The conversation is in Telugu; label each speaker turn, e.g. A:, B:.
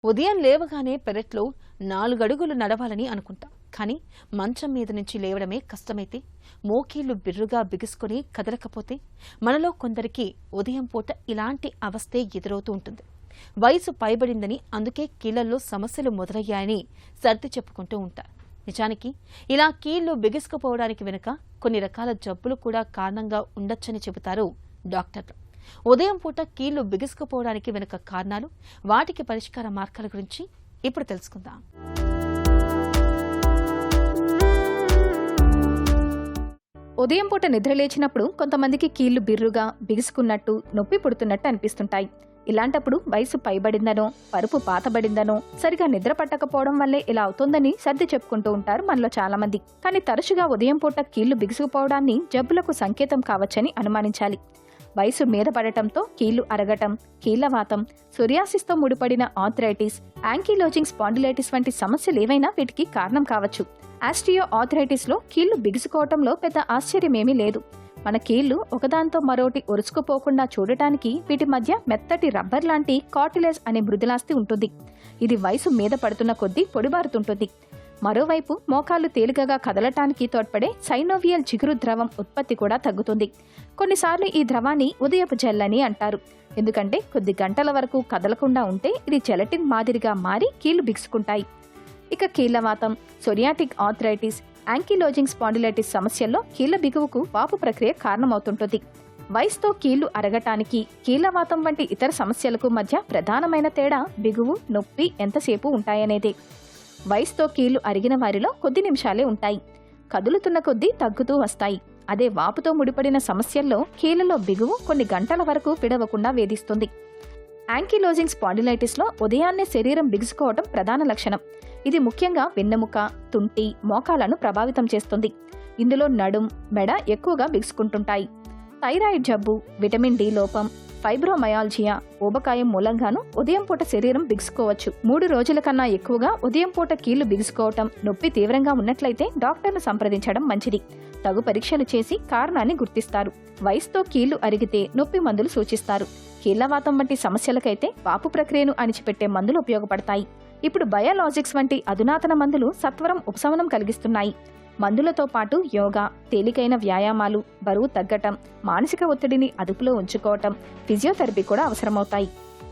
A: ఉదయం లేవగానే పెరట్లో 4 అడుగులు నడవాలని అనుకుంటాం. కానీ మంచం మీద నుంచి లేవడమే కష్టమైతే, మోకీళ్లు బిర్రుగా బిగుసుకుని కదలకపోతే మనలో కొందరికి ఉదయం పూట ఇలాంటి అవస్థే ఎదురవుతూ ఉంటుంది. వయసు పైబడిందని అందుకే కీళ్లలో సమస్యలు మొదలయ్యాయని సర్ది చెప్పుకుంటూ ఉంటారు. నిజానికి ఇలా కీళ్లు బిగుసుకుపోవడానికి వెనుక కొన్ని రకాల జబ్బులు కూడా కారణంగా ఉండొచ్చని చెబుతారు డాక్టర్లు. ఉదయం పూట కీళ్లు బిగుసుకుపోవడానికి వెనుక కారణాలు, వాటికి పరిష్కార మార్గాల గురించి ఇప్పుడు తెలుసుకుందాం.
B: ఉదయం పూట నిద్రలేచినప్పుడు కొంతమందికి కీళ్లు బిర్రుగా బిగుసుకున్నట్టు, నొప్పి పుడుతున్నట్టు అనిపిస్తుంటాయి. ఇలాంటప్పుడు వయసు పైబడిందనో, పరుపు పాతబడిందనో, సరిగా నిద్ర పట్టకపోవడం వల్లే ఇలా అవుతుందని సర్ది చెప్పుకుంటూ ఉంటారు మనలో చాలా మంది. కానీ తరచుగా ఉదయం పూట కీళ్లు బిగుసుకుపోవడాన్ని జబ్బులకు సంకేతం కావచ్చని అనుమానించాలి. వయసు మీద పడటంతో కీళ్లు అరగటం, కీళ్లవాతం, సోరియాసిస్తో ముడిపడిన ఆర్థరైటిస్, యాంకిలోజింగ్ స్పాండిలైటిస్ వంటి సమస్యలేవైనా వీటికి కారణం కావచ్చు. ఆస్టియో ఆర్థరైటిస్లో కీళ్లు బిగుసుకోవటంలో పెద్ద ఆశ్చర్యమేమీ లేదు. మన కీళ్లు ఒకదాంతో మరోటి ఒరుచుకుపోకుండా చూడటానికి వీటి మధ్య మెత్తటి రబ్బర్ లాంటి కార్టిలేజ్ అనే మృదులాస్తి ఉంటుంది. ఇది వయసు మీద పడుతున్న కొద్దీ పొడిబారుతుంటుంది. మరోవైపు మోకాళ్లు తేలికగా కదలటానికి తోడ్పడే సైనోవియల్ జిగురు ద్రవం ఉత్పత్తి కూడా తగ్గుతుంది. కొన్నిసార్లు ఈ ద్రవాన్ని ఉదయపు జెల్ అని అంటారు. ఎందుకంటే కొద్ది గంటల వరకు కదలకుండా ఉంటే ఇది జెలటిన్ మాదిరిగా మారి కీళ్లు బిగుసుకుంటాయి. ఇక కీళ్లవాతం, సోరియాటిక్ ఆర్థరైటిస్, యాంకిలోజింగ్ స్పాండిలైటిస్ సమస్యల్లో కీళ్ల బిగువుకు వాపు ప్రక్రియ కారణమవుతుంటుంది. వయసుతో కీళ్లు అరగటానికి, కీళ్లవాతం వంటి ఇతర సమస్యలకు మధ్య ప్రధానమైన తేడా బిగువు, నొప్పి ఎంతసేపు ఉంటాయనేదే. వయసుతో కీళ్లు అరిగిన వారిలో కొద్ది నిమిషాలే ఉంటాయి. కదులుతున్న కొద్దీ తగ్గుతూ వస్తాయి. అదే వాపుతో ముడిపడిన సమస్యల్లో కీళ్లలో బిగువు కొన్ని గంటల వరకు విడవకుండా వేధిస్తుంది. యాంకిలోజింగ్ స్పాండిలైటిస్లో ఉదయాన్నే శరీరం బిగుసుకోవటం ప్రధాన లక్షణం. ఇది ముఖ్యంగా వెన్నెముక, తుంటి, మోకాళ్లను ప్రభావితం చేస్తుంది. ఇందులో నడుం, మెడ ఎక్కువగా బిగుసుకుంటుంటాయి. థైరాయిడ్ జబ్బు, విటమిన్ డి లోపం, ఫైబ్రోమయాల్జియా, ఊబకాయం మూలంగానూ ఉదయం పూట శరీరం బిగుసుకోవచ్చు. 3 రోజుల కన్నా ఎక్కువగా ఉదయం పూట కీళ్లు బిగుసుకోవటం, నొప్పి తీవ్రంగా ఉన్నట్లయితే డాక్టర్ను సంప్రదించడం మంచిది. తగు పరీక్షలు చేసి కారణాన్ని గుర్తిస్తారు. వయసుతో కీళ్లు అరిగితే నొప్పి మందులు సూచిస్తారు. కీళ్లవాతం వంటి సమస్యలకైతే వాపు ప్రక్రియను అణిచిపెట్టే మందులు ఉపయోగపడతాయి. ఇప్పుడు బయాలజిక్స్ వంటి అధునాతన మందులు సత్వరం ఉపశమనం కలిగిస్తున్నాయి. మందులతో పాటు యోగా, తేలికైన వ్యాయామాలు, బరువు తగ్గటం, మానసిక ఒత్తిడిని అదుపులో ఉంచుకోవటం, ఫిజియోథెరపీ కూడా అవసరమవుతాయి.